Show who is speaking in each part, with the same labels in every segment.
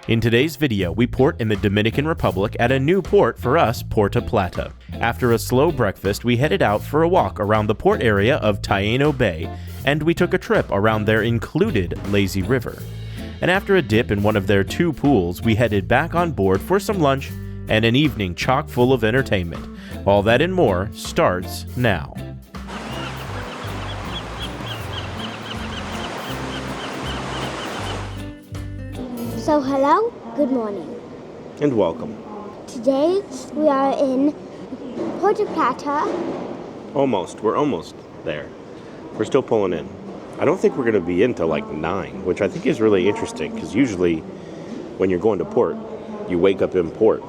Speaker 1: In today's video, we port in the Dominican Republic at a new port for us, Puerto Plata. After a slow breakfast, we headed out for a walk around the port area of Taino Bay, and we took a trip around their included lazy river. And after a dip in one of their 2 pools, we headed back on board for some lunch and an evening chock full of entertainment. All that and more starts now.
Speaker 2: So hello, good morning.
Speaker 1: And welcome.
Speaker 2: Today we are in Puerto Plata.
Speaker 1: We're almost there. We're still pulling in. I don't think we're going to be in till like 9, which I think is really interesting because usually when you're going to port, you wake up in port.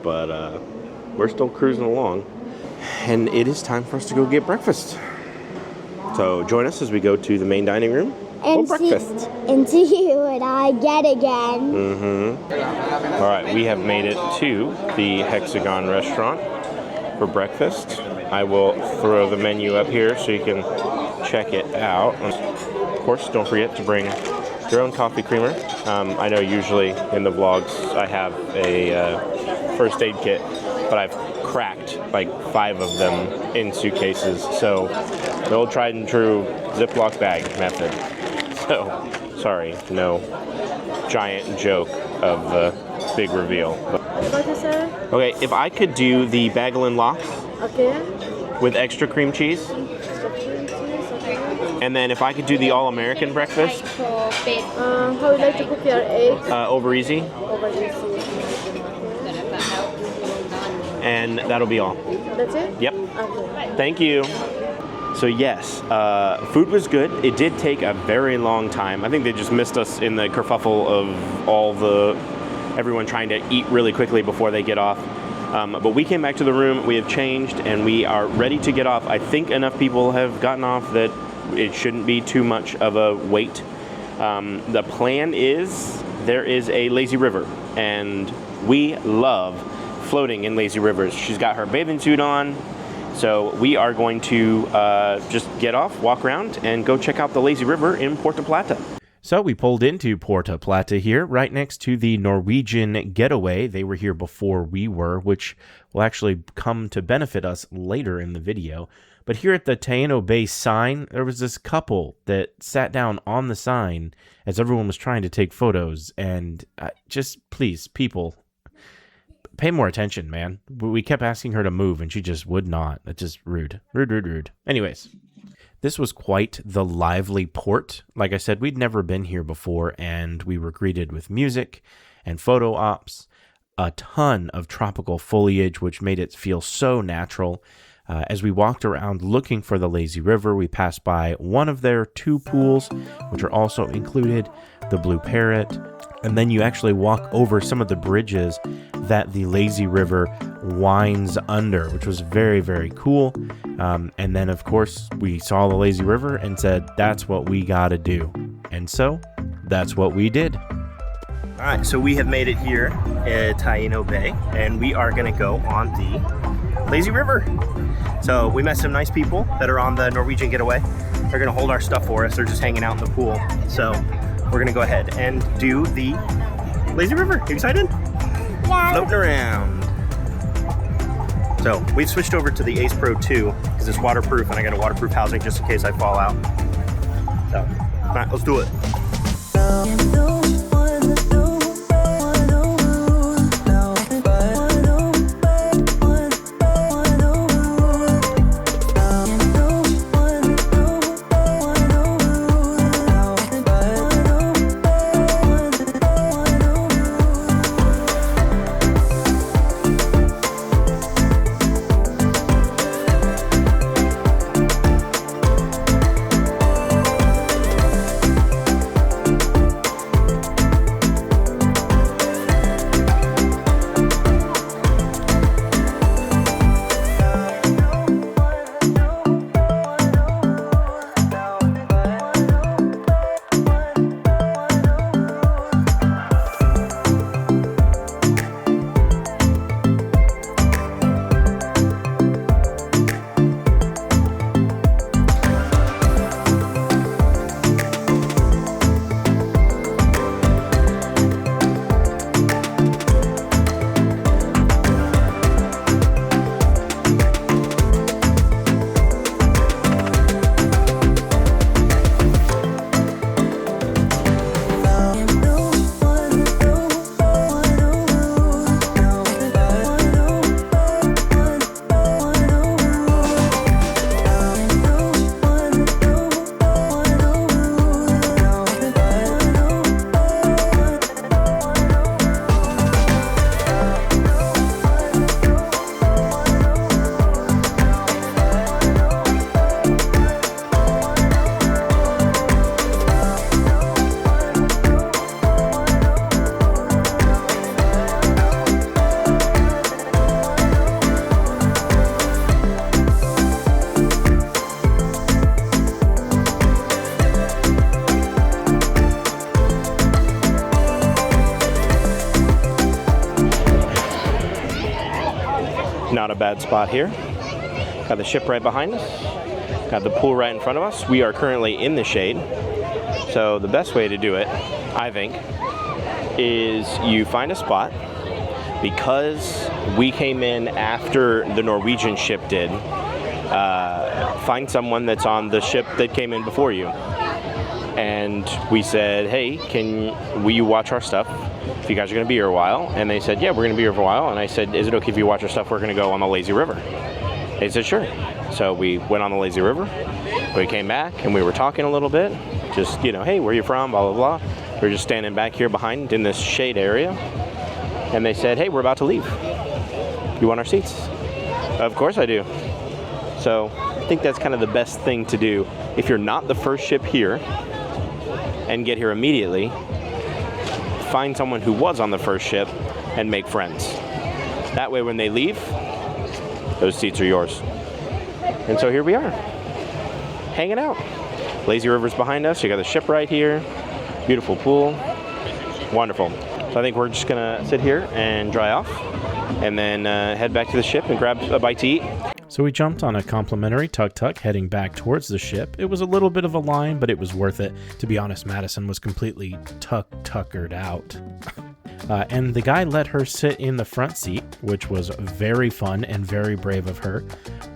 Speaker 1: But we're still cruising along. And it is time for us to go get breakfast. So join us as we go to the main dining room for breakfast.
Speaker 2: And see what I get again.
Speaker 1: All right, we have made it to the Hexagon restaurant for breakfast. I will throw the menu up here so you can check it out. Of course, don't forget to bring your own coffee creamer. I know usually in the vlogs I have a first aid kit, but I've cracked like 5 of them in suitcases. So the old tried and true Ziploc bag method. So sorry, no giant joke of the big reveal. Okay, if I could do the bagel and lox with extra cream cheese. And then if I could do the all-American breakfast.
Speaker 3: How would you like to cook your eggs?
Speaker 1: Over easy.
Speaker 3: Over easy.
Speaker 1: And that'll be all.
Speaker 3: That's it?
Speaker 1: Yep.
Speaker 3: Okay.
Speaker 1: Thank you. So yes, food was good. It did take a very long time. I think they just missed us in the kerfuffle of everyone trying to eat really quickly before they get off. But we came back to the room, we have changed, and we are ready to get off. I think enough people have gotten off that it shouldn't be too much of a wait. The plan is there is a lazy river, and we love floating in lazy rivers. She's got her bathing suit on, so we are going to just get off, walk around, and go check out the lazy river in Puerto Plata. So we pulled into Puerto Plata here, right next to the Norwegian Getaway. They were here before we were, which will actually come to benefit us later in the video. But here at the Taino Bay sign, there was this couple that sat down on the sign as everyone was trying to take photos. And just, please, people, pay more attention, man. We kept asking her to move, and she just would not. That's just rude. Rude. Anyways. This was quite the lively port. Like I said, we'd never been here before, and we were greeted with music and photo ops, a ton of tropical foliage, which made it feel so natural. As we walked around looking for the lazy river, we passed by one of their 2 pools, which are also included, the Blue Parrot, and then you actually walk over some of the bridges that the lazy river winds under, which was very, very cool. And then, of course, we saw the lazy river and said, that's what we gotta do. And so, that's what we did. All right, so we have made it here at Taino Bay, and we are gonna go on the lazy river. So we met some nice people that are on the Norwegian Getaway. They're gonna hold our stuff for us. They're just hanging out in the pool. So we're gonna go ahead and do the lazy river. You excited?
Speaker 2: Yeah.
Speaker 1: Floating around. So we've switched over to the Ace Pro 2 because it's waterproof, and I got a waterproof housing just in case I fall out. So, all right, let's do it. not a bad spot here. Got the ship right behind us. Got the pool right in front of us. We are currently in the shade. So the best way to do it, I think, is you find a spot. Because we came in after the Norwegian ship did, find someone that's on the ship that came in before you. And we said, hey, will you watch our stuff if you guys are going to be here a while? And they said, yeah, we're going to be here for a while. And I said, is it okay if you watch our stuff? We're going to go on the lazy river. They said, sure. So we went on the lazy river. We came back and we were talking a little bit. Just, hey, where are you from? Blah, blah, blah. We're just standing back here behind in this shade area. And they said, hey, we're about to leave. You want our seats? Of course I do. So I think that's kind of the best thing to do. If you're not the first ship here and get here immediately, find someone who was on the first ship and make friends. That way when they leave, those seats are yours. And so here we are, hanging out. Lazy river's behind us. You got the ship right here. Beautiful pool. Wonderful. So I think we're just gonna sit here and dry off and then head back to the ship and grab a bite to eat.
Speaker 4: So we jumped on a complimentary tuk-tuk heading back towards the ship. It was a little bit of a line, but it was worth it. To be honest, Madison was completely tuk-tuckered out. And the guy let her sit in the front seat, which was very fun and very brave of her.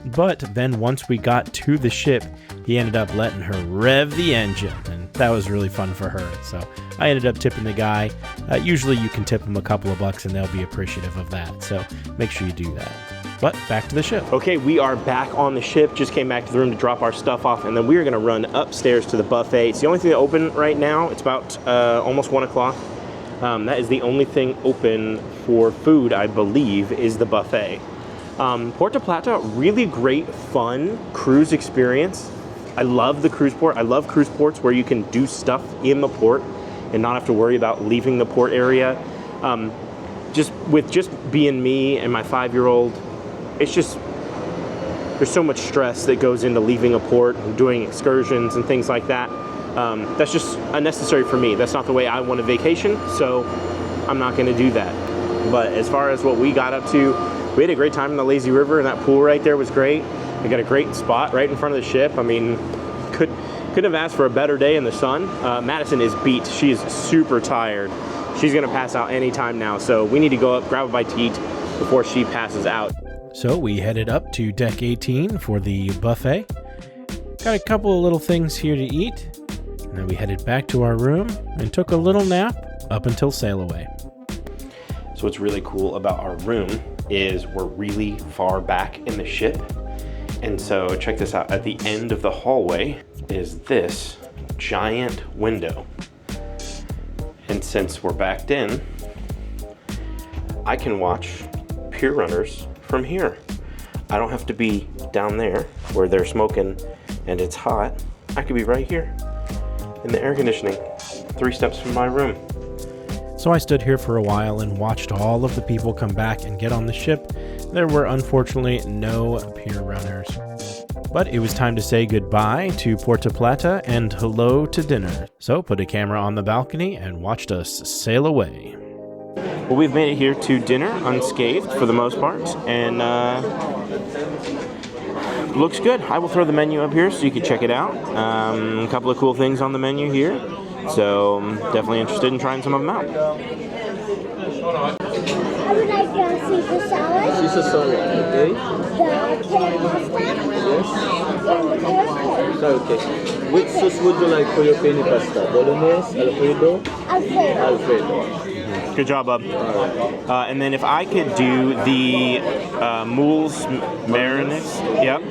Speaker 4: But then once we got to the ship, he ended up letting her rev the engine, and that was really fun for her. So I ended up tipping the guy. Usually you can tip him a couple of bucks and they'll be appreciative of that. So make sure you do that. But back to the ship.
Speaker 1: Okay, we are back on the ship. Just came back to the room to drop our stuff off, and then we are going to run upstairs to the buffet. It's the only thing open right now. It's about almost 1 o'clock. That is the only thing open for food, I believe, is the buffet. Puerto Plata, really great, fun cruise experience. I love the cruise port. I love cruise ports where you can do stuff in the port and not have to worry about leaving the port area. Just being me and my 5-year-old, it's just, there's so much stress that goes into leaving a port and doing excursions and things like that. That's just unnecessary for me. That's not the way I want to vacation, so I'm not going to do that. But as far as what we got up to, we had a great time in the lazy river, and that pool right there was great. We got a great spot right in front of the ship. I mean, couldn't have asked for a better day in the sun. Madison is beat. She is super tired. She's going to pass out any time now, so we need to go up, grab a bite to eat before she passes out.
Speaker 4: So we headed up to deck 18 for the buffet. Got a couple of little things here to eat. And then we headed back to our room and took a little nap up until Sailaway.
Speaker 1: So what's really cool about our room is we're really far back in the ship. And so check this out. At the end of the hallway is this giant window. And since we're backed in, I can watch pier runners from here. I don't have to be down there where they're smoking and it's hot. I could be right here in the air conditioning, 3 steps from my room.
Speaker 4: So I stood here for a while and watched all of the people come back and get on the ship. There were unfortunately no pier runners. But it was time to say goodbye to Puerto Plata and hello to dinner. So put a camera on the balcony and watched us sail away.
Speaker 1: Well, we've made it here to dinner unscathed for the most part, and looks good. I will throw the menu up here so you can check it out. A couple of cool things on the menu here, so I'm definitely interested in trying some of them out.
Speaker 2: I would like Caesar salad.
Speaker 5: Caesar salad, okay.
Speaker 2: The carrot pasta.
Speaker 5: Yes.
Speaker 2: And the carrot cake.
Speaker 5: Okay. Which sauce would you like for your penne pasta? Bolognese, Alfredo?
Speaker 2: Alfredo.
Speaker 5: Alfredo.
Speaker 1: Good job, bub. And then if I could do the moules marinades, yep.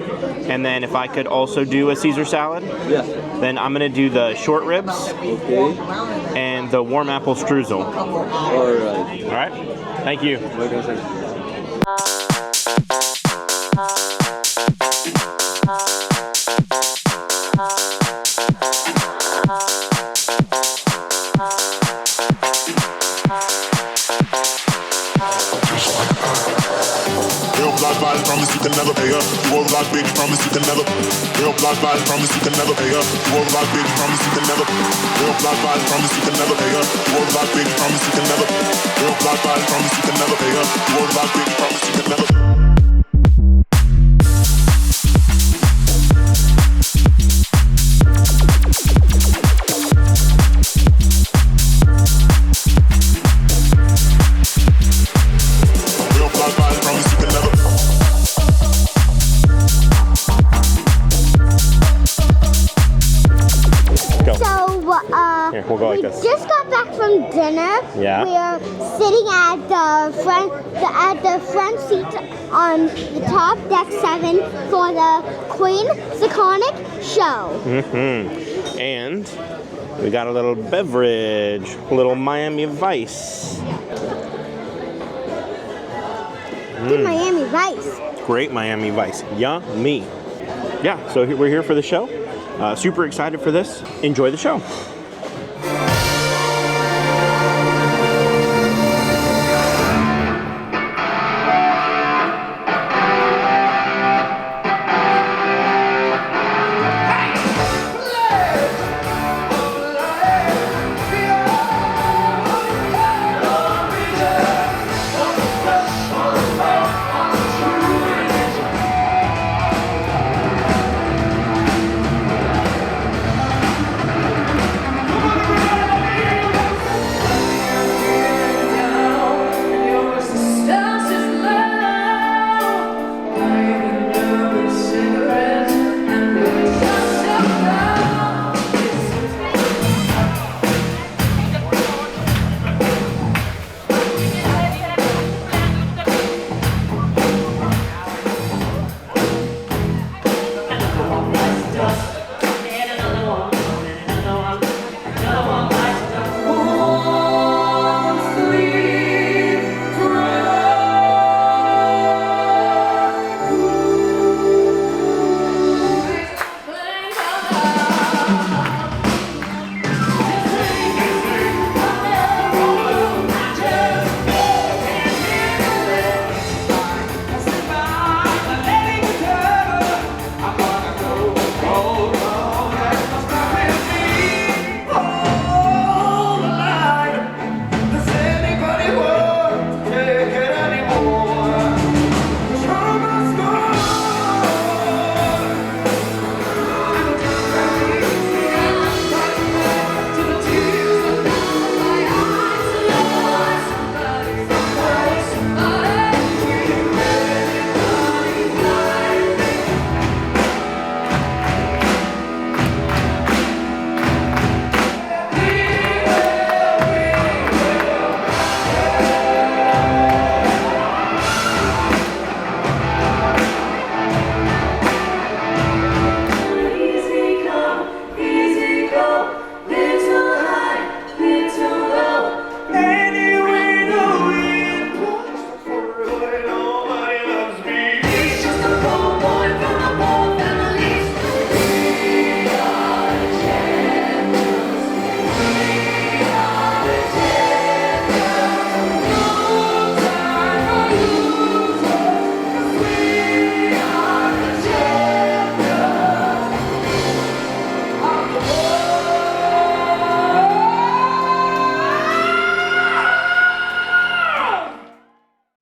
Speaker 1: And then if I could also do a Caesar salad,
Speaker 5: Yeah.
Speaker 1: then I'm gonna do the short ribs
Speaker 5: Okay.
Speaker 1: and the warm apple streusel.
Speaker 5: All right.
Speaker 1: All right. Thank you.
Speaker 6: Real blood vibe, promise you can never pay up. You owe blood bitch, promise you can never. Real blood vibe, promise you can never pay up. You owe blood bitch, promise you can never. Real blood vibe, promise you can never pay up. You owe blood bitch, promise you can never. Real blood vibe, promise you can never pay up. You owe blood bitch, promise you can never.
Speaker 2: sitting at the front seat on the top deck 7 for the Queen Iconic show.
Speaker 1: And we got a little beverage, a little Miami Vice.
Speaker 2: Good Miami Vice.
Speaker 1: Great Miami Vice. Yummy. Yeah, so we're here for the show. Super excited for this. Enjoy the show.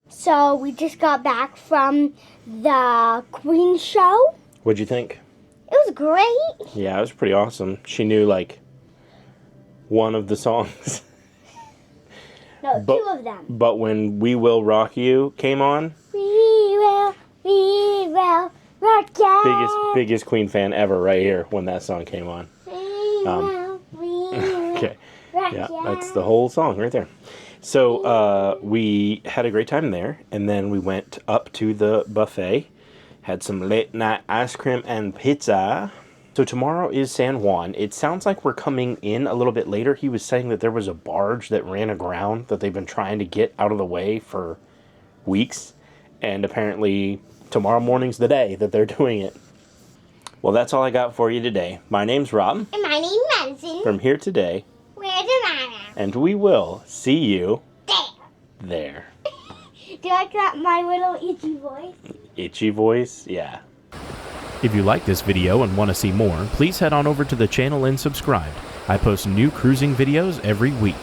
Speaker 2: So we just got back from the Queen show.
Speaker 1: What'd you think?
Speaker 2: It was great.
Speaker 1: Yeah, it was pretty awesome. She knew like one of the songs.
Speaker 2: No,
Speaker 1: But-
Speaker 2: 2 of them.
Speaker 1: But when We Will Rock You came on,
Speaker 2: We will rock you.
Speaker 1: biggest Queen fan ever right here when that song came on.
Speaker 2: We will
Speaker 1: Okay.
Speaker 2: rock
Speaker 1: Yeah,
Speaker 2: you.
Speaker 1: that's the whole song right there. So we had a great time there, and then we went up to the buffet, had some late night ice cream and pizza. So tomorrow is San Juan. It sounds like we're coming in a little bit later. He was saying that there was a barge that ran aground that they've been trying to get out of the way for weeks, and apparently tomorrow morning's the day that they're doing it. Well, that's all I got for you today. My name's Rob,
Speaker 2: And my name's Madison.
Speaker 1: from Here Today,
Speaker 2: Where's the
Speaker 1: and we will see you
Speaker 2: There.
Speaker 1: there.
Speaker 2: Do you like that, my little itchy voice?
Speaker 1: Itchy voice? Yeah.
Speaker 4: If you like this video and want to see more, please head on over to the channel and subscribe. I post new cruising videos every week.